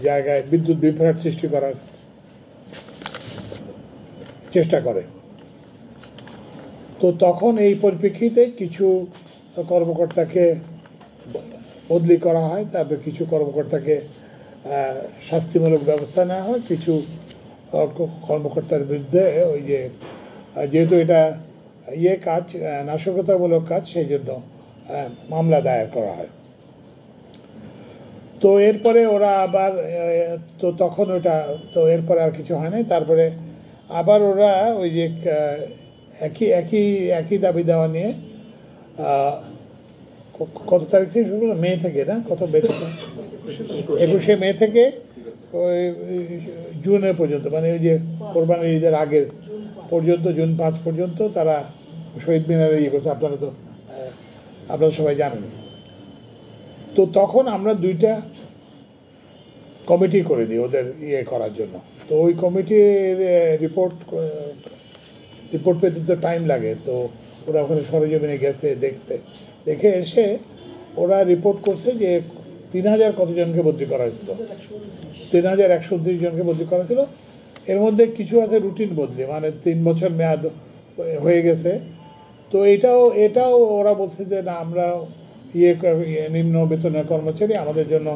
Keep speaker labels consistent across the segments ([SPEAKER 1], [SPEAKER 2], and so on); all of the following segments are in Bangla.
[SPEAKER 1] জায়গায় বিদ্যুৎ বিভ্রাট সৃষ্টি করার চেষ্টা করে। তো তখন এই পরিপ্রেক্ষিতে কিছু কর্মকর্তাকে বদলি করা হয়, তারপরে কিছু কর্মকর্তাকে শাস্তিমূলক ব্যবস্থা নেওয়া হয়, কিছু কর্মকর্তার বিরুদ্ধে ওই যে যেহেতু এটা কাজ নাশকতামূলক কাজ, সেই জন্য মামলা দায়ের করা হয়। তো এরপরে ওরা আবার তো তখন ওটা তো এরপরে আর কিছু হয় নাই। তারপরে আবার ওরা ওই যে একই দাবি দেওয়া নিয়ে কত তারিখ থেকে শুরু মে থেকে না কত মে থেকে 21শে মে থেকে ওই জুনের পর্যন্ত, মানে ওই যে কোরবানির ঈদের আগের পর্যন্ত, জুন 5 পর্যন্ত তারা শহীদ মিনারে করছে। আপনারা সবাই জানেন। তো তখন আমরা 2টা কমিটি করে দিই ওদের করার জন্য। তো ওই কমিটির রিপোর্ট পেতে তো টাইম লাগে। তো ওরা ওখানে সরেজমিনে গেছে, দেখে এসে ওরা রিপোর্ট করছে যে 3000 কতজনকে বদলি করা হয়েছিল, 3129 জনকে বদলি করা ছিল। এর মধ্যে কিছু আছে রুটিন বদলি, মানে 3 বছর মেয়াদ হয়ে গেছে। তো এটাও ওরা বলছে যে না, আমরা নিম্ন বেতনের কর্মচারী, আমাদের জন্য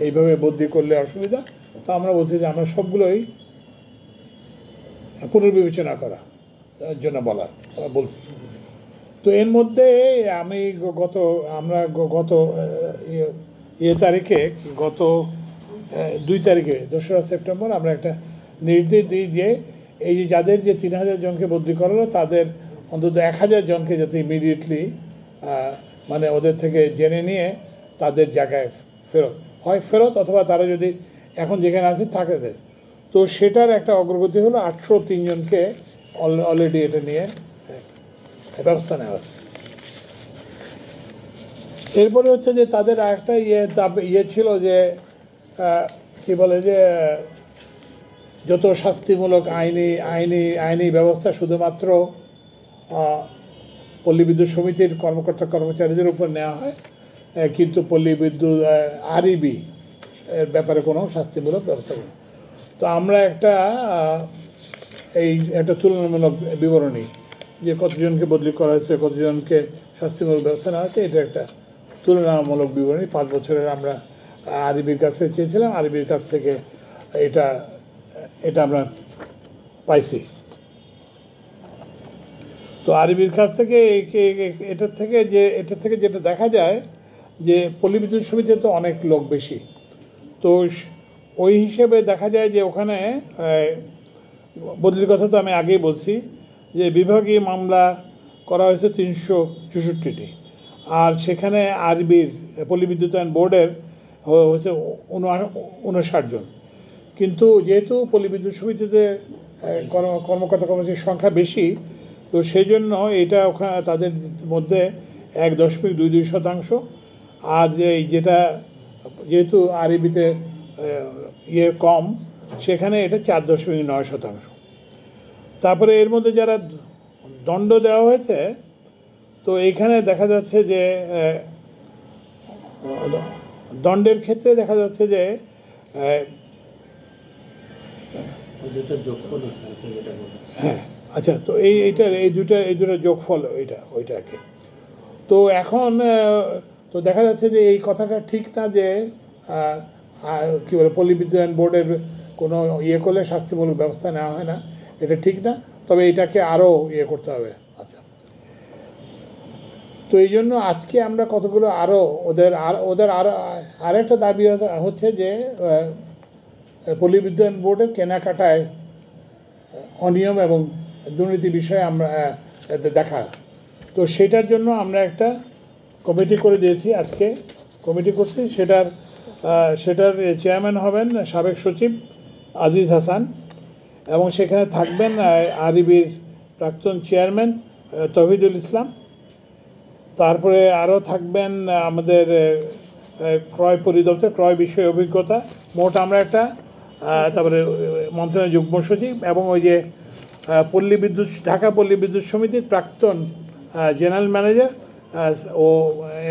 [SPEAKER 1] এইভাবে বদলি করলে অসুবিধা। তো আমরা বলছি যে আমরা সবগুলোই পুনর্বিবেচনা করার জন্য বলছি। তো এর মধ্যে আমি গত 2 তারিখে 2রা সেপ্টেম্বর আমরা একটা নির্দেশ দিই যে এই যে যাদের যে 3000 জনকে বদলি করা হলো, তাদের অন্তত 1000 জনকে যাতে ইমিডিয়েটলি মানে ওদের থেকে জেনে নিয়ে তাদের জায়গায় ফেরত অথবা তারা যদি এখন যেখানে আছে থাকে দেয়। তো সেটার একটা অগ্রগতি হলো 803 জনকে অলরেডি এটা নিয়ে ব্যবস্থা নেওয়া হচ্ছে। এরপরে হচ্ছে যে তাদের একটা ছিল যে কি বলে যে যত শাস্তিমূলক আইনি ব্যবস্থা শুধুমাত্র পল্লী বিদ্যুৎ সমিতির কর্মচারীদের উপর নেওয়া হয়, কিন্তু পল্লী বিদ্যুৎ আরইবি এর ব্যাপারে কোনো শাস্তিমূলক ব্যবস্থা নেই। তো আমরা একটা তুলনামূলক বিবরণী যে কতজনকে বদলি করা হয়েছে, কতজনকে শাস্তিমূলক ব্যবস্থা নেওয়া হয়েছে, এটা একটা তুলনামূলক বিবরণী 5 বছরের আমরা আরইবির কাছে চেয়েছিলাম। আরইবির কাছ থেকে এটা আমরা পাইছি। তো আরইবির কাছ থেকে এটার থেকে যেটা দেখা যায় যে পল্লী বিদ্যুৎ সমিতিতে তো অনেক লোক বেশি। তো ওই হিসেবে দেখা যায় যে ওখানে বদলির কথা তো আমি আগেই বলছি যে বিভাগীয় মামলা করা হয়েছে 364টি, আর সেখানে আরইবির পল্লী বিদ্যুতায়ন বোর্ডের হয়েছে 59 জন। কিন্তু যেহেতু পল্লী বিদ্যুৎ সমিতিতে কর্মচারীর সংখ্যা বেশি, তো সেই জন্য এটা ওখানে তাদের মধ্যে 1.22%। আর যেটা যেহেতু আরইবিতে কম, সেখানে এটা 4.9%। তারপরে এর মধ্যে যারা দণ্ড দেওয়া হয়েছে, তো এইখানে দেখা যাচ্ছে যে দণ্ডের ক্ষেত্রে দেখা যাচ্ছে যে হ্যাঁ আচ্ছা, তো এই দুটা যোগফল ওইটাকে। তো এখন তো দেখা যাচ্ছে যে এই কথাটা ঠিক না যে কী বলে পল্লী বিদ্যুতায়ন বোর্ডের কোনো করলে শাস্তিমূলক ব্যবস্থা নেওয়া হয় না, এটা ঠিক না। তবে এটাকে আরও করতে হবে। আচ্ছা, তো এই জন্য আজকে আমরা কতগুলো ওদের আরেকটা দাবি হচ্ছে যে পল্লী বিদ্যুতায়ন বোর্ডের কেনাকাটায় অনিয়ম এবং দুর্নীতি বিষয়ে আমরা দেখা। তো সেটার জন্য আমরা একটা কমিটি করে দিয়েছি, আজকে কমিটি করছি। সেটার চেয়ারম্যান হবেন সাবেক সচিব আজিজ হাসান, এবং সেখানে থাকবেন আরইবির প্রাক্তন চেয়ারম্যান তৌহিদুল ইসলাম। তারপরে আরও থাকবেন আমাদের ক্রয় পরিদপ্তর, ক্রয় বিষয়ে অভিজ্ঞতা। মোট আমরা তারপরে মন্ত্রণালয়ের যুগ্ম সচিব এবং ওই যে ঢাকা পল্লী বিদ্যুৎ সমিতির প্রাক্তন জেনারেল ম্যানেজার ও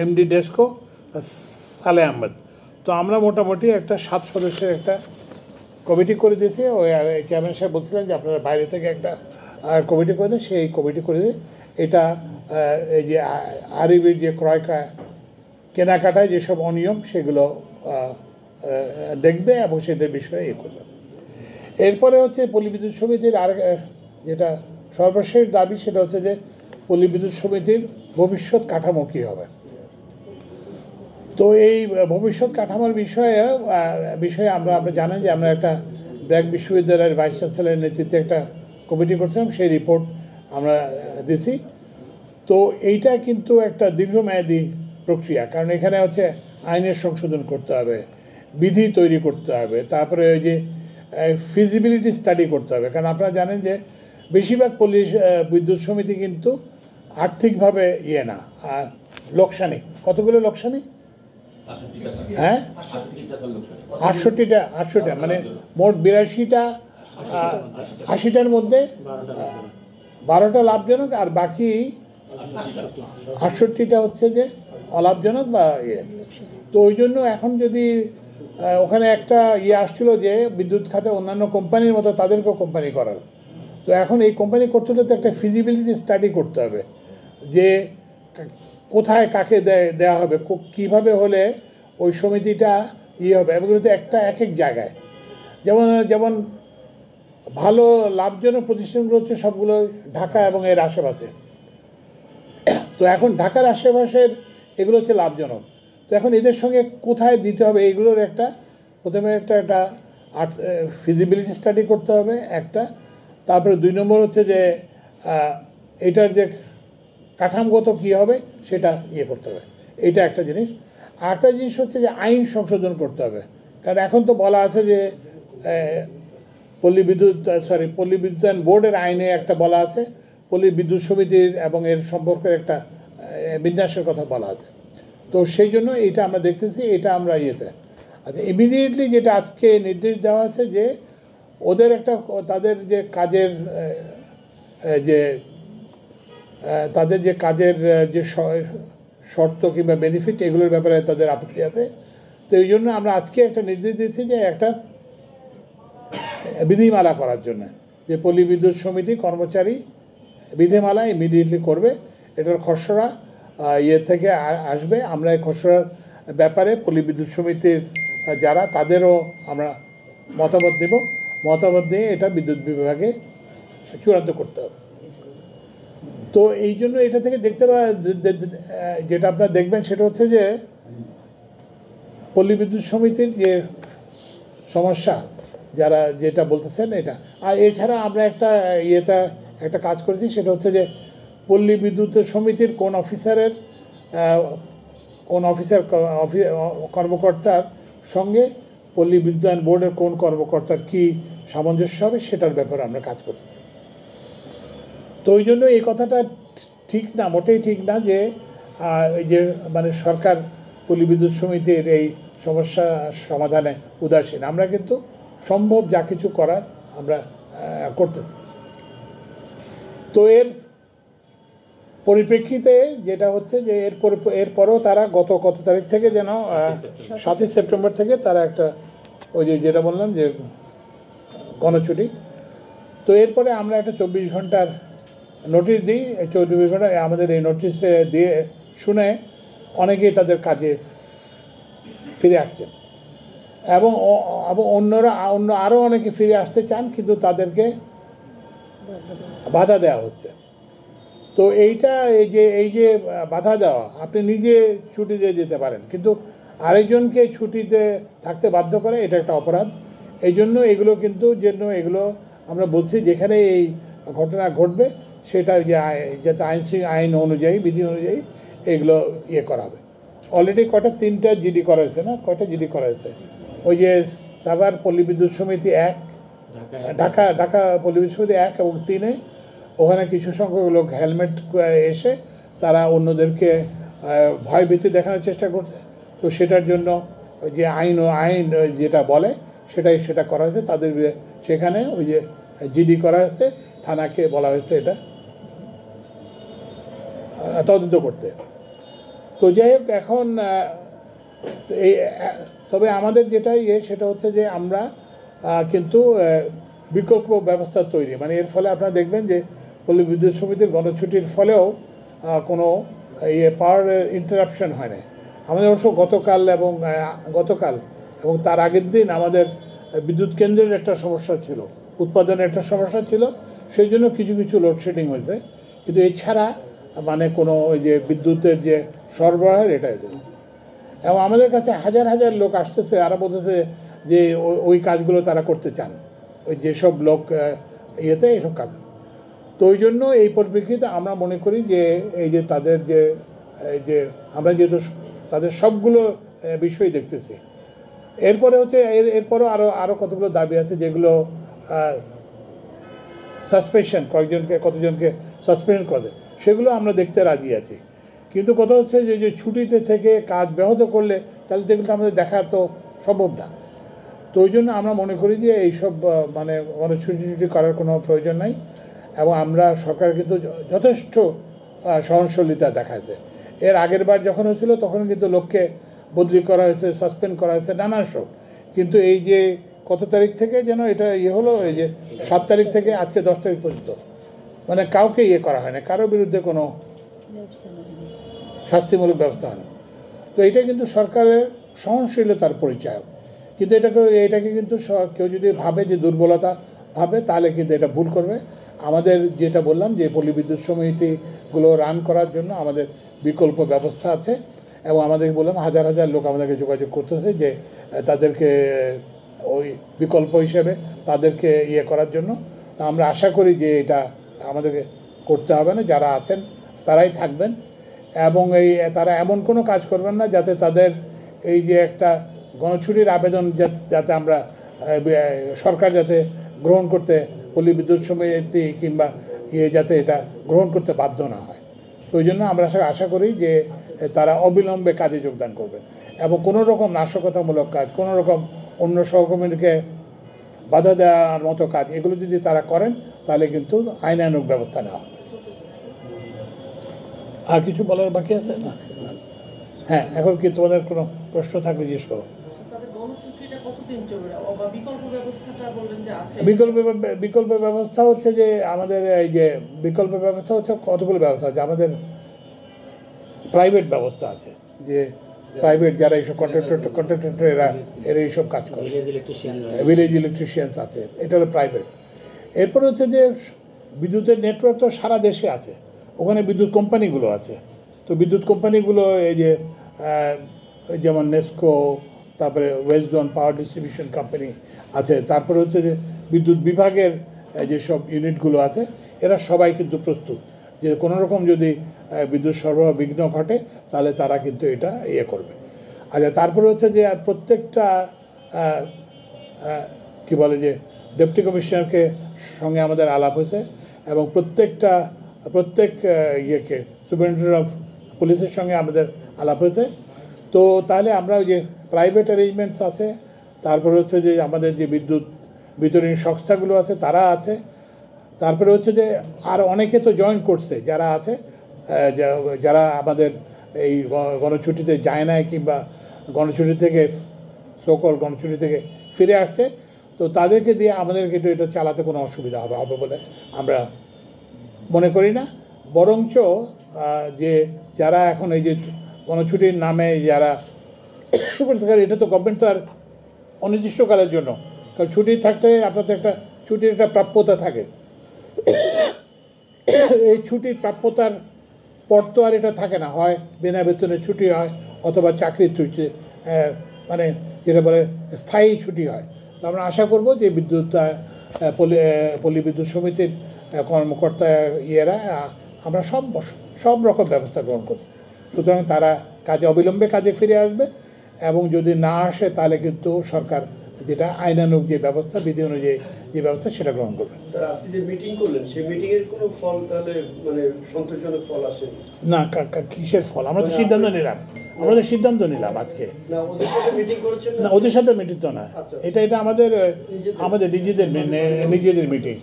[SPEAKER 1] এমডি ডেস্কো সালেহ আহমেদ। তো আমরা মোটামুটি একটা 7 সদস্যের একটা কমিটি করে দিয়েছি। ওই চেয়ারম্যান সাহেব বলছিলেন যে আপনারা বাইরে থেকে একটা কমিটি করে দেন, সেই কমিটি করে দিয়ে এটা এই যে আরইবির যে ক্রয় কেনাকাটায় যেসব অনিয়ম সেগুলো দেখবে এবং সেটার বিষয়ে করবে। এরপরে হচ্ছে পল্লী বিদ্যুৎ সমিতির আর যেটা সর্বশেষ দাবি, সেটা হচ্ছে যে পল্লী বিদ্যুৎ সমিতির ভবিষ্যৎ কাঠামো কী হবে। তো এই ভবিষ্যৎ কাঠামোর বিষয়ে আমরা জানেন যে আমরা একটা ব্র্যাক বিশ্ববিদ্যালয়ের ভাইস চ্যান্সেলরের নেতৃত্বে একটা কমিটি করছিলাম, সেই রিপোর্ট আমরা দিছি। তো এইটা কিন্তু একটা দীর্ঘমেয়াদী প্রক্রিয়া, কারণ এখানে হচ্ছে আইনের সংশোধন করতে হবে, বিধি তৈরি করতে হবে, তারপরে ওই যে ফিজিবিলিটি স্টাডি করতে হবে। কারণ আপনারা জানেন যে বেশিরভাগ পল্লী বিদ্যুৎ সমিতি কিন্তু আর্থিকভাবে না, লোকসানি। কতগুলো লোকসানি? হ্যাঁ, 68টা, মানে মোট 82টা, 80টার মধ্যে 12টা লাভজনক আর বাকি 68টা হচ্ছে যে অলাভজনক বা তো ওই জন্য এখন যদি ওখানে একটা আসছিল যে বিদ্যুৎ খাতে অন্যান্য কোম্পানির মতো তাদেরকেও কোম্পানি করার, তো এখন এই কোম্পানি করতে হলে তো একটা ফিজিবিলিটি স্টাডি করতে হবে যে কোথায় কাকে দেওয়া হবে, কীভাবে হলে ওই সমিতিটা হবে। এগুলো তো একটা এক এক জায়গায়, যেমন ভালো লাভজনক প্রতিষ্ঠানগুলো হচ্ছে সবগুলো ঢাকা এবং এর আশেপাশে। তো এখন ঢাকার আশেপাশের এগুলো হচ্ছে লাভজনক। তো এখন এদের সঙ্গে কোথায় দিতে হবে এইগুলোর প্রথমে একটা ফিজিবিলিটি স্টাডি করতে হবে একটা। তারপরে 2 নম্বর হচ্ছে যে এটার যে কাঠামোগত কী হবে সেটা করতে হবে, এটা একটা জিনিস। আরেকটা জিনিস হচ্ছে যে আইন সংশোধন করতে হবে। কারণ এখন তো বলা আছে যে পল্লী বিদ্যুতায়ন বোর্ডের আইনে একটা বলা আছে, পল্লী বিদ্যুৎ সমিতির এবং এর সম্পর্কের একটা বিন্যাসের কথা বলা আছে। তো সেই জন্য এটা আমরা দেখতেছি, এটা আমরা আচ্ছা, ইমিডিয়েটলি যেটা আজকে নির্দেশ দেওয়া আছে যে ওদের তাদের যে কাজের যে শর্ত কিংবা বেনিফিট এগুলোর ব্যাপারে তাদের আপত্তি আছে। তো এই জন্য আমরা আজকে একটা নির্দেশ দিয়েছি যে একটা বিধিমালা করার জন্য, যে পল্লী বিদ্যুৎ সমিতি কর্মচারী বিধিমালা ইমিডিয়েটলি করবে। এটার খসড়া থেকে আসবে। আমরা এই খসড়ার ব্যাপারে পল্লী বিদ্যুৎ সমিতির যারা তাদেরও আমরা মতামত দিয়ে এটা বিদ্যুৎ বিভাগে চূড়ান্ত করতে হবে। তো এই জন্য এটা থেকে যেটা আপনারা দেখবেন সেটা হচ্ছে যে পল্লী বিদ্যুৎ সমিতির যে সমস্যা যারা যেটা বলতেছেন এটা, আর এছাড়া আমরা একটা কাজ করেছি, সেটা হচ্ছে যে পল্লী বিদ্যুৎ সমিতির কোন কর্মকর্তার সঙ্গে পল্লী বিদ্যুতায়ন বোর্ডের কোন কর্মকর্তার কি সামঞ্জস্য হবে সেটার ব্যাপারে আমরা কাজ করি। তো ওই জন্য এই কথাটা ঠিক না, মোটেই ঠিক না যে মানে সরকার পল্লী বিদ্যুৎ সমিতির এই সমস্যা সমাধানে উদাসীন। আমরা কিন্তু সম্ভব যা কিছু করার আমরা করতে থাকি। তো এর পরিপ্রেক্ষিতে যেটা হচ্ছে যে এরপরেও তারা কত তারিখ থেকে যেন 7ই সেপ্টেম্বর থেকে তারা একটা ওই যেটা বললাম যে গণছুটি। তো এরপরে আমরা একটা 24 ঘন্টার নোটিশ দিই। 24 ঘন্টা আমাদের এই নোটিশ দিয়ে শুনে অনেকেই তাদের কাজে ফিরে আসছেন এবং অন্য আরও অনেকে ফিরে আসতে চান, কিন্তু তাদেরকে বাধা দেওয়া হচ্ছে। তো এই যে বাধা দেওয়া, আপনি নিজে ছুটি দিয়ে যেতে পারেন, কিন্তু আরেকজনকে ছুটিতে থাকতে বাধ্য করে, এটা একটা অপরাধ। এই জন্য এগুলো আমরা বলছি যেখানে এই ঘটনা ঘটবে সেটা যাতে আইন অনুযায়ী বিধি অনুযায়ী এগুলো করা হবে। অলরেডি 3টা জিডি করা হয়েছে, না কয়টা জিডি করা হয়েছে? ওই যে সাভার পল্লী বিদ্যুৎ সমিতি 1, ঢাকা পল্লী বিদ্যুৎ সমিতি 1 এবং 3-এ ওখানে কিছু সংখ্যক লোক হেলমেট এসে তারা অন্যদেরকে ভয়ভীতি দেখানোর চেষ্টা করছে। তো সেটার জন্য যে আইন যেটা বলে সেটা করা হয়েছে তাদের। সেখানে ওই যে জিডি করা হয়েছে, থানাকে বলা হয়েছে এটা তদন্ত করতে। তো যাই হোক, এখন তো এই তবে আমাদের যেটা সেটা হচ্ছে যে আমরা কিন্তু বিকল্প ব্যবস্থা তৈরি, মানে এর ফলে আপনারা দেখবেন যে পল্লী বিদ্যুৎ সমিতির গণছুটির ফলেও কোনো পাওয়ার ইন্টারাপশন হয় না। আমাদের অবশ্য গতকাল এবং তার আগের দিন আমাদের বিদ্যুৎ কেন্দ্রের একটা সমস্যা ছিল, উৎপাদনের একটা সমস্যা ছিল, সেই জন্য কিছু কিছু লোডশেডিং হয়েছে, কিন্তু এছাড়া মানে কোনো ওই যে বিদ্যুতের যে সরবরাহের এটাই জন্য। এবং আমাদের কাছে হাজার হাজার লোক আসতেছে, আরও বলতেছে যে ওই কাজগুলো তারা করতে চান, ওই যেসব লোক এইসব কাজ। তো ওই জন্য এই পরিপ্রেক্ষিতে আমরা মনে করি যে এই যে তাদের যে আমরা যেহেতু তাদের সবগুলো বিষয় দেখতেছি, এরপরে হচ্ছে এরপরেও আরও কতগুলো দাবি আছে যেগুলো সাসপেনশন, কতজনকে সাসপেন্ড করে, সেগুলো আমরা দেখতে রাজি আছি। কিন্তু কথা হচ্ছে যে ছুটিতে থেকে কাজ ব্যাহত করলে তাহলে যেগুলো আমাদের দেখা তো সম্ভব না। তো ওই জন্য আমরা মনে করি যে এইসব মানে ছুটি করার কোনো প্রয়োজন নাই। এবং আমরা সরকার কিন্তু যথেষ্ট সহনশীলতা দেখাচ্ছে। এর আগের বার যখন হয়েছিল তখন কিন্তু লোককে বদলি করা হয়েছে, সাসপেন্ড করা হয়েছে, নানা সব। কিন্তু এই যে কত তারিখ থেকে যেন এটা হলো, এই যে 7 তারিখ থেকে আজকে 10 তারিখ পর্যন্ত মানে কাউকে করা হয় না, কারোর বিরুদ্ধে কোনো শাস্তিমূলক ব্যবস্থা হয় না। তো এটা কিন্তু সরকারের সহনশীলতার পরিচয়। কিন্তু এটাকে কিন্তু কেউ যদি ভাবে যে দুর্বলতা ভাবে, তাহলে কিন্তু এটা ভুল করবে। আমাদের যেটা বললাম যে পল্লী বিদ্যুৎ সমিতিগুলো রান করার জন্য আমাদের বিকল্প ব্যবস্থা আছে, এবং আমাদেরকে বললাম হাজার হাজার লোক আমাদেরকে যোগাযোগ করতেছে যে তাদেরকে ওই বিকল্প হিসেবে তাদেরকে করার জন্য। তা আমরা আশা করি যে এটা আমাদেরকে করতে হবে না, যারা আছেন তারাই থাকবেন, এবং তারা এমন কোনো কাজ করবেন না যাতে তাদের এই যে একটা গণছুটির আবেদন যাতে আমরা সরকার যাতে গ্রহণ করতে, পল্লী বিদ্যুৎ সমিতি কিংবা যাতে এটা গ্রহণ করতে বাধ্য না হয়। তো ওই জন্য আমরা আশা করি যে তারা অবিলম্বে কাজে যোগদান করবেন, এবং কোনো রকম নাশকতামূলক কাজ, কোনো রকম অন্য সহকর্মীকে বাধা দেওয়ার মতো কাজ, এগুলো যদি তারা করেন তাহলে কিন্তু আইনানুগ ব্যবস্থা নেওয়া হবে। আর কিছু বলার বাকি আছে না? হ্যাঁ, এখন কি তোমাদের কোনো প্রশ্ন থাকলে জিজ্ঞেস করো। বিকল্প ব্যবস্থা হচ্ছে যে আমাদের এই যে বিকল্প ব্যবস্থা হচ্ছে কতগুলো ব্যবস্থা আছে। আমাদের প্রাইভেট ব্যবস্থা আছে, যে প্রাইভেট যারা এইসব কন্ট্রাক্টর এরা এইসব কাজ করে, ভিলেজ ইলেকট্রিশিয়ানস আছে, এটা হলো প্রাইভেট। এরপর হচ্ছে যে বিদ্যুতের নেটওয়ার্ক তো সারা দেশে আছে, ওখানে বিদ্যুৎ কোম্পানিগুলো আছে। তো বিদ্যুৎ কোম্পানিগুলো এই যে যেমন নেসকো, তারপরে West zone power distribution company আছে, তারপরে হচ্ছে যে বিদ্যুৎ বিভাগের যেসব ইউনিটগুলো আছে, এরা সবাই কিন্তু প্রস্তুত যে কোনো রকম যদি বিদ্যুৎ সরবরাহ বিঘ্ন ঘটে তাহলে তারা কিন্তু এটা করবে। আচ্ছা, তারপরে হচ্ছে যে প্রত্যেকটা কি বলে যে ডেপুটি কমিশনারকে সঙ্গে আমাদের আলাপ হয়েছে, এবং প্রত্যেক সুপারিনটেন্ডেন্ট অফ পুলিশের সঙ্গে আমাদের আলাপ হয়েছে। তো তাহলে আমরা ওই যে প্রাইভেট অ্যারেঞ্জমেন্টস আছে, তারপরে হচ্ছে যে আমাদের যে বিদ্যুৎ বিতরণী সংস্থাগুলো আছে তারা আছে, তারপরে হচ্ছে যে আর অনেকে তো জয়েন করছে যারা আছে, যারা আমাদের এই গণছুটিতে যায় না কিংবা গণছুটি থেকে গণছুটি থেকে ফিরে আসছে, তো তাদেরকে দিয়ে আমাদেরকে এটা চালাতে কোনো অসুবিধা হবে বলে আমরা মনে করি না। বরঞ্চ যে যারা এখন এই যে গণছুটির নামে যারা এটা তো গভর্নমেন্ট তো আর অনির্দিষ্টকালের জন্য, কারণ ছুটি থাকতে আপনার তো একটা ছুটির একটা প্রাপ্যতা থাকে, এই ছুটির প্রাপ্যতার পর তো আর এটা থাকে না, হয় বিনা বেতনে ছুটি হয় অথবা চাকরির ছুটি, মানে যেটা বলে স্থায়ী ছুটি হয়। তো আমরা আশা করব যে পল্লী বিদ্যুৎ সমিতির কর্মকর্তা আমরা সব রকম ব্যবস্থা গ্রহণ করব, সুতরাং তারা অবিলম্বে কাজে ফিরে আসবে, এবং যদি না আসে তাহলে কিন্তু সরকার যেটা আইনানুগ যে ব্যবস্থা, বিধি অনুযায়ী যে ব্যবস্থা সেটা গ্রহণ করবে।
[SPEAKER 2] আজকে যে মিটিং করলেন সেই মিটিংয়ের কোনো ফল তাহলে মানে সন্তোষজনক ফল আসেনি?
[SPEAKER 1] না, কিসের ফল? আমরা তো সিদ্ধান্ত নিলাম আজকে।
[SPEAKER 2] না, ওদের সাথে মিটিং করেছেন?
[SPEAKER 1] না, ওদের সাথে মিটিং তো না, এটা আমাদের নিজেদের মিটিং।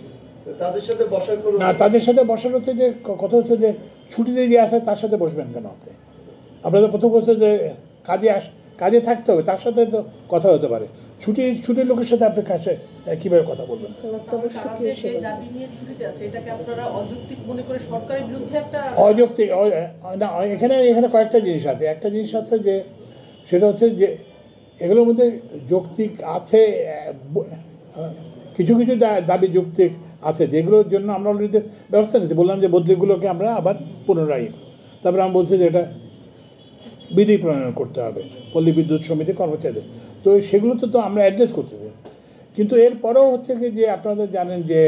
[SPEAKER 2] তাদের সাথে বসার কোনো
[SPEAKER 1] না, তাদের সাথে বসার হচ্ছে যে কথা হচ্ছে যে ছুটিতে যে আসে তার সাথে বসবেন কেন আপনি? আপনাদের প্রথম হচ্ছে যে কাজে থাকতে হবে, তার সাথে তো কথা হতে পারে। ছুটির লোকের সাথে আপনি কাছে কীভাবে কথা বলবেন? অযৌক্তিক না, এখানে কয়েকটা জিনিস আছে। একটা জিনিস আছে যে সেটা হচ্ছে যে এগুলোর মধ্যে যৌক্তিক আছে, কিছু কিছু দাবি যৌক্তিক আছে যেগুলোর জন্য আমরা অলরেডি ব্যবস্থা নিচ্ছি। বললাম যে বদলিগুলোকে আমরা আবার পুনরায়, তারপরে আমি বলছি যে এটা বিধি প্রণয়ন করতে হবে পল্লী বিদ্যুৎ সমিতি কর্মচারীদের, তো সেগুলোতে তো আমরা অ্যাড্রেস করতে চাই। কিন্তু এরপরেও হচ্ছে কি যে আপনারা জানেন যে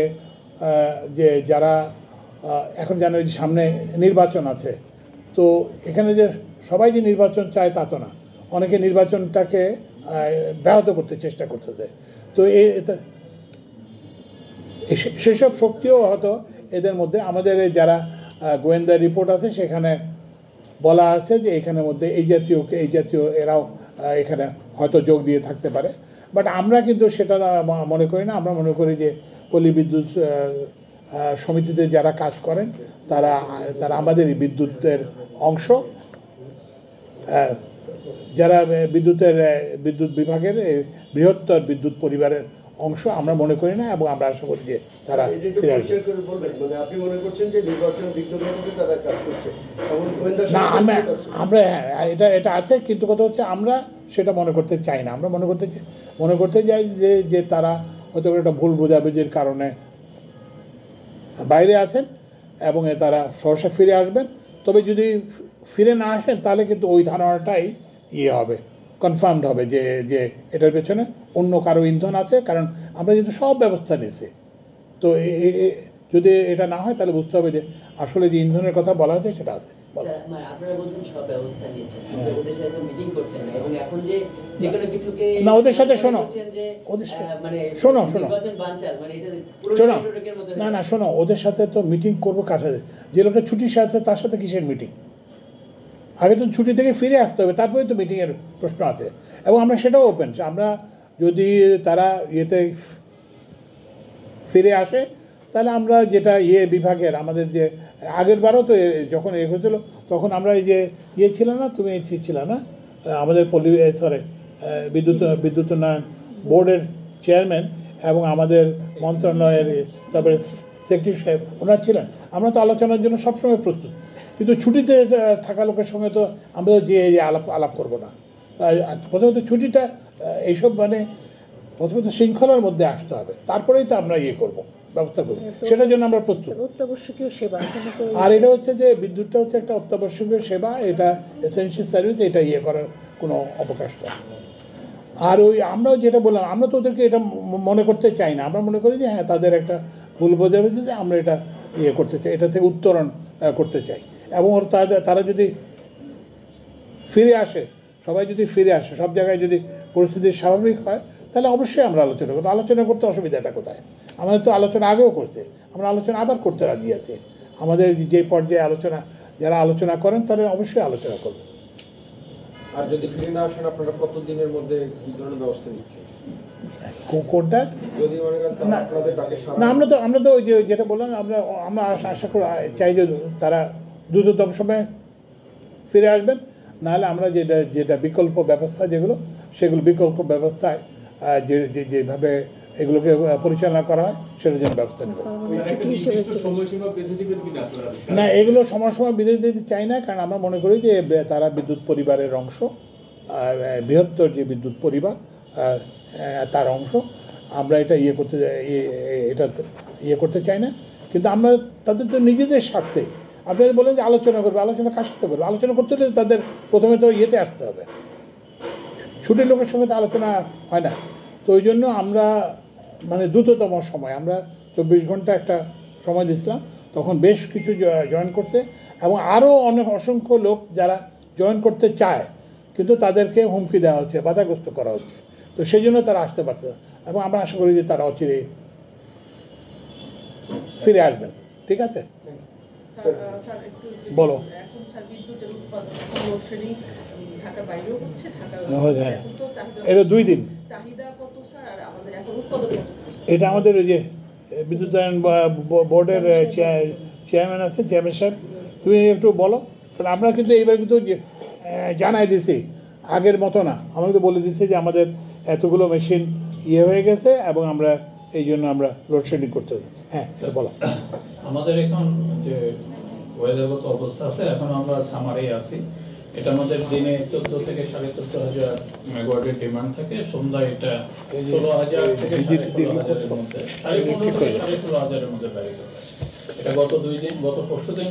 [SPEAKER 1] যে যারা এখন জানেন যে সামনে নির্বাচন আছে, তো এখানে যে সবাই যে নির্বাচন চায় তা তো না, অনেকে নির্বাচনটাকে ব্যাহত করতে চেষ্টা করতেছে। তো সেসব শক্তিও হয়তো এদের মধ্যে, আমাদের যারা গোয়েন্দা রিপোর্ট আছে সেখানে বলা আছে যে এখানের মধ্যে এই জাতীয় এরাও এখানে হয়তো যোগ দিয়ে থাকতে পারে। বাট আমরা কিন্তু সেটা মনে করি না। আমরা মনে করি যে পল্লী বিদ্যুৎ সমিতিতে যারা কাজ করেন তারা আমাদের বিদ্যুতের অংশ, যারা বিদ্যুৎ বিভাগের বৃহত্তর বিদ্যুৎ পরিবারের অংশ আমরা মনে করি না, এবং আমরা আশা করি যে তারা
[SPEAKER 2] আপনি মনে করছেন যে নির্বাচন বিঘ্নঘটাতে তারা কাজ করছে
[SPEAKER 1] না। আমরা এটা আছে, কিন্তু কথা হচ্ছে আমরা সেটা মনে করতে চাই না। আমরা মনে করতে চাই যে তারা হয়তো একটা ভুল বোঝাবুঝির কারণে বাইরে আছেন এবং তারা সহসা ফিরে আসবেন। তবে যদি ফিরে না আসেন তাহলে কিন্তু ওই ধারণাটাই হবে, কনফার্মড হবে যে এটার পেছনে অন্য কারো ইন্ধন আছে, কারণ আমরা যেহেতু সব ব্যবস্থা নিয়েছি। তো যদি এটা না হয় তাহলে বুঝতে হবে যে আসলে যে ইন্ধনের কথা বলা হয়েছে সেটা আছে। না, ওদের সাথে শোনো, ওদের সাথে তো মিটিং করবো কার সাথে? যে লোকটা ছুটির সাথে তার সাথে কিসের মিটিং? আগে তো ছুটি থেকে ফিরে আসতে হবে, তারপরে তো মিটিংয়ের প্রশ্ন আছে। এবং আমরা সেটাও ওপেন, আমরা যদি তারা ইয়েতে ফিরে আসে তাহলে আমরা যেটা বিভাগের আমাদের যে আগের বারও তো যখন হয়েছিল তখন আমরা এই যে ছিল না, তুমি ছিল না, আমাদের বিদ্যুৎ উন্নয়ন বোর্ডের চেয়ারম্যান এবং আমাদের মন্ত্রণালয়ের তারপরে সেক্রেটারি সাহেব ওনারা ছিলেন। আমরা তো আলোচনার জন্য সবসময় প্রস্তুত, কিন্তু ছুটিতে থাকা লোকের সঙ্গে তো আমরা যে আলাপ করবো না। প্রথমত ছুটিটা এইসব প্রথমত শৃঙ্খলার মধ্যে আসতে হবে, তারপরেই তো আমরা করবো, ব্যবস্থা করবো, সেটার জন্য আমরা প্রস্তুত।
[SPEAKER 3] অত্যাবশ্যকীয় সেবা,
[SPEAKER 1] আর এটা হচ্ছে যে বিদ্যুৎটা হচ্ছে একটা অত্যাবশ্যকীয় সেবা, এটা এসেনশিয়াল সার্ভিস, এটা করার কোনো অবকাশ নেই। আর আমরাও যেটা বললাম, আমরা তো ওদেরকে এটা মনে করতে চাই না। আমরা মনে করি যে হ্যাঁ তাদের একটা ভুল বোঝাবুঝি, যে আমরা এটা করতে চাই, এটা থেকে উত্তরণ করতে চাই। এবং তারা যদি ফিরে আসে, সবাই যদি ফিরে আসে, সব জায়গায় যদি পরিস্থিতি স্বাভাবিক হয় তাহলে অবশ্যই আমরা আলোচনা করবো। আলোচনা করতে অসুবিধাটা কোথায়? আমাদের তো আলোচনা আগেও করতে, আমরা আলোচনা আবার করতে রাজি আছি। আমাদের যে পর্যায়ে যারা আলোচনা করেন তারা অবশ্যই আলোচনা করবে।
[SPEAKER 4] আর যদি ফিরে না আসেন আপনারা কতদিনের মধ্যে কি ধরনের ব্যবস্থা নিচ্ছেন?
[SPEAKER 1] কোনটা?
[SPEAKER 4] যদি মনে করেন আপনাদের ডাকে
[SPEAKER 1] না, আমরা তো যেটা বললাম, আমরা আশা করি চাই যে তারা দ্রুততম সময়ে ফিরে আসবেন। নাহলে আমরা যেটা বিকল্প ব্যবস্থা সেগুলো বিকল্প ব্যবস্থায় যেভাবে এগুলোকে পরিচালনা করা হয় সেটার জন্য ব্যবস্থা নেব। না, এগুলো সময় বেঁধে দিতে চাই না, কারণ আমরা মনে করি যে তারা বিদ্যুৎ পরিবারের অংশ, বৃহত্তর যে বিদ্যুৎ পরিবার তার অংশ। আমরা এটা করতে চাই না, কিন্তু আমরা তাদের তো নিজেদের স্বার্থে। আপনারা বলেন যে আলোচনা করবে, আলোচনা কার সাথে করবে? আলোচনা করতে হলে তাদের প্রথমে তো আসতে হবে, ছুটির লোকের সঙ্গে তো আলোচনা হয় না। তো ওই জন্য আমরা দ্রুততম সময়, আমরা 24 ঘন্টা একটা সময় দিয়েছিলাম, তখন বেশ কিছু জয়েন করতে, এবং আরও অসংখ্য লোক যারা জয়েন করতে চায় কিন্তু তাদেরকে হুমকি দেওয়া হচ্ছে, বাধাগ্রস্ত করা হচ্ছে। তো সেই জন্য তারা আসতে পারছে না, এবং আমরা আশা করি যে তারা অচিরেই ফিরে আসবেন। ঠিক আছে, বলো। এটা 2 দিন। এটা আমাদের ওই যে বিদ্যুতায়ন বোর্ডের চেয়ারম্যান আছে, চেয়ারম্যান সাহেব, তুমি একটু বলো। কারণ আমরা কিন্তু এইবার কিন্তু জানাই দিছি আগের মতো না, আমাকে তো বলে দিচ্ছে যে আমাদের এতগুলো মেশিন ইয়ে হয়ে গেছে এবং আমরা এই জন্য আমরা লোডশেডিং করতে হবে। হ্যাঁ বলো।
[SPEAKER 3] আমাদের এখন যে ওয়েদারগত অবস্থা আছে, এখন আমরা সামারে আছি। এটা আমাদের দিনে 14 থেকে 14,500 মেগাওয়াটের ডিমান্ড থাকে, সন্ধ্যায় এটা 16,000 থেকে 16,500 এর মধ্যে, 15,500 থেকে 16,500 এর মধ্যে ভ্যারি করে। এটা গত 2 দিন, গত পরশুদিন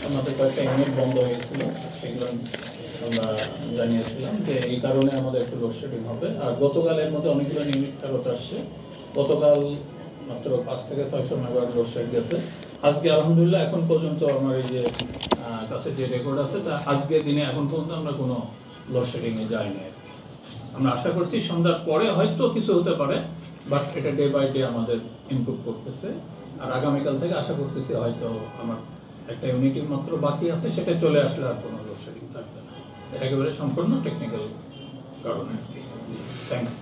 [SPEAKER 3] আমাদের কয়েকটা ইউনিট বন্ধ হয়েছিল, সেগুলো আমরা জানিয়েছিলাম যে এই কারণে আমাদের একটু লোডশেডিং হবে। আর গতকালের মধ্যে অনেকগুলো ইউনিট ফেরত আসছে। গতকাল মাত্র 5 থেকে 600 মেগাওয়াট লোডশেড গেছে। আজকে আলহামদুলিল্লাহ এখন পর্যন্ত আমার এই যে কাছে যে রেকর্ড আছে, তা আজকের দিনে এখন পর্যন্ত আমরা কোনো লোডশেডিংয়ে যাইনি। আমরা আশা করছি সন্ধ্যার পরে হয়তো কিছু হতে পারে, বাট এটা ডে বাই ডে আমাদের ইমপ্রুভ করতেছে। আর আগামীকাল থেকে আশা করতেছি হয়তো আমার একটা ইউনিটি মাত্র বাকি আছে, সেটা চলে আসলে আর কোনো লোডশেডিং থাকবে না। এটা একেবারে সম্পূর্ণ টেকনিক্যাল কারণে। Thank you.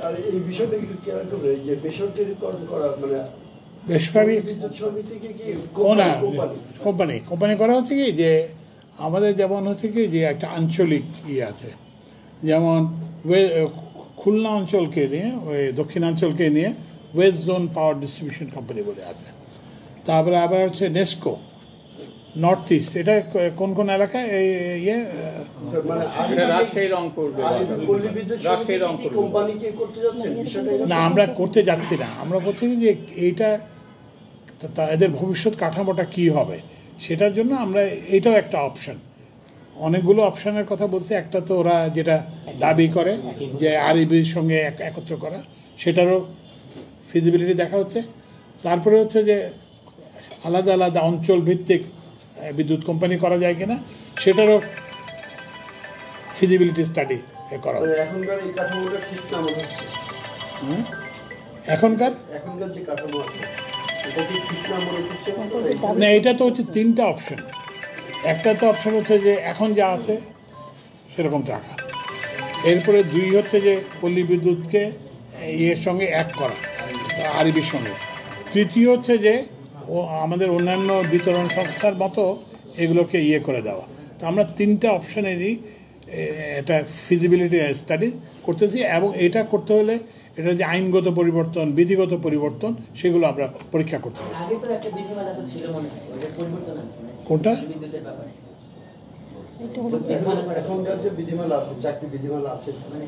[SPEAKER 2] আর এই বিষয়টা একটু ক্লিয়ার করবে যে বেসরকারিকরণ করা মানে
[SPEAKER 1] বেসরকারি
[SPEAKER 2] বিদ্যুৎ সমিতিকে কি
[SPEAKER 1] না
[SPEAKER 2] কোম্পানি
[SPEAKER 1] কোম্পানি করা হচ্ছে কি যে আমাদের যেমন হচ্ছে কি যে একটা আঞ্চলিক ইয়ে আছে, যেমন খুলনা অঞ্চলকে নিয়ে ওই দক্ষিণাঞ্চলকে নিয়ে West zone power distribution company বলে আছে। তারপরে আবার হচ্ছে নেস্কো নর্থ ইস্ট, এটা কোন কোন এলাকায় এই ইয়ে
[SPEAKER 2] মানে
[SPEAKER 3] রাজশাহী রংপুর
[SPEAKER 2] পল্লী বিদ্যুৎ সমিতি কোম্পানিকে করতে যাচ্ছেন বিষয়টা?
[SPEAKER 1] না, আমরা করতে যাচ্ছি না। আমরা বলছি কি যে এইটা এদের ভবিষ্যৎ কাঠামোটা কি হবে সেটার জন্য আমরা এইটাও একটা অপশন। অনেকগুলো অপশনের কথা বলছে, একটা তো ওরা যেটা দাবি করে যে আরইবির সঙ্গে একত্র করা, সেটারও ফিজিবিলিটি দেখা হচ্ছে। তারপরে হচ্ছে যে আলাদা আলাদা অঞ্চল ভিত্তিক বিদ্যুৎ কোম্পানি করা যায় কিনা সেটারও ফিজিবিলিটি স্টাডি করা হচ্ছে।
[SPEAKER 2] এখনকার এই কাঠামোটা ঠিক না মনে হচ্ছে?
[SPEAKER 1] এখনকার
[SPEAKER 2] যে কাঠামো আছে এটা কি ঠিক না মনে হচ্ছে?
[SPEAKER 1] না, এটা তো হচ্ছে 3টা অপশন। একটা তো অপশন হচ্ছে যে এখন যা আছে সেরকম টাকা, এরপরে 2 হচ্ছে যে পল্লী বিদ্যুৎকে এর সঙ্গে এক করা আরইবির সঙ্গে, তৃতীয় হচ্ছে যে আমাদের অন্যান্য বিতরণ সংস্থার মতো এগুলোকে ইয়ে করে দেওয়া। তো আমরা 3টা অপশানেরই এটা ফিজিবিলিটি স্টাডি করতেছি, এবং এটা করতে হলে এটা যে আইনগত পরিবর্তন, বিধিগত পরিবর্তন, সেগুলো আমরা পরীক্ষা করতে হবে।
[SPEAKER 5] আগে তো একটা বিধিমালা তো ছিল মনে হয়, ওটা পরিবর্তন আছে না
[SPEAKER 1] কোনটা?
[SPEAKER 5] বিদ্যুতের ব্যাপারে
[SPEAKER 2] এখনকার যে বিধিমালা আছে, চাকরি বিধিমালা আছে,
[SPEAKER 5] মানে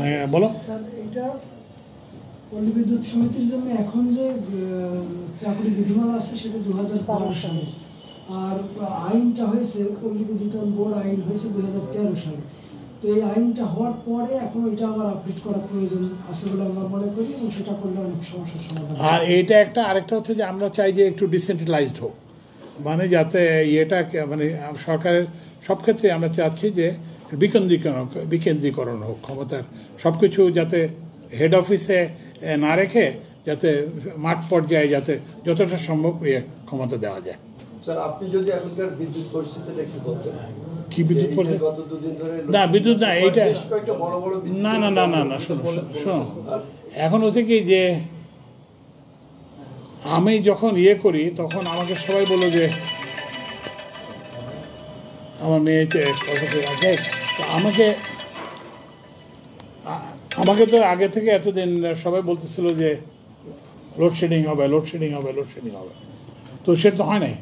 [SPEAKER 1] হ্যাঁ বলো।
[SPEAKER 6] স্যার, এটা পল্লী বিদ্যুৎ সমিতির জন্য এখন যে চাকরি বিধিমালা আছে সেটা 2012 সালে, আর আইনটা হয়েছে পল্লী বিদ্যুৎ বোর্ড আইন হয়েছে 2013 সালে। তো এই আইনটা হওয়ার পরে এখন এটা আমার আপডেট করা প্রয়োজন আছে বলে আমরা মনে করি, এবং সেটা করলে অনেক সমস্যার সমাধান।
[SPEAKER 1] আর এইটা একটা, আরেকটা হচ্ছে যে আমরা চাই যে একটু ডিসেন্ট্রালাইজড হোক, মানে যাতে ইয়েটা মানে সরকারের সব ক্ষেত্রে আমরা চাচ্ছি যে বিকেন্দ্রীকরণ হোক ক্ষমতার, সব কিছু যাতে হেড অফিসে না রেখে যাতে মাঠ পর্যায়ে যাতে যতটা সম্ভব ক্ষমতা দেওয়া যায়।
[SPEAKER 2] স্যার আপনি যদি এখনকার বিদ্যুৎ পরিস্থিতিটা একটু বলতেন।
[SPEAKER 1] কি বিদ্যুৎ পরিস্থিতি?
[SPEAKER 2] গত 2 দিন ধরে
[SPEAKER 1] না বিদ্যুৎ না, এইটা
[SPEAKER 2] বেশ কয়েকটা বড় বড় বিদ্যুৎ
[SPEAKER 1] না না না না না শোনো শোনো, এখন হচ্ছে কি যে আমি যখন ইয়ে করি তখন আমাকে সবাই বললো যে আমার মেয়ে আছে, তো আমাকে তো আগে থেকে এতদিন সবাই বলতেছিল যে লোডশেডিং হবে, লোডশেডিং হবে, লোডশেডিং হবে, তো সেটা তো হয় নাই।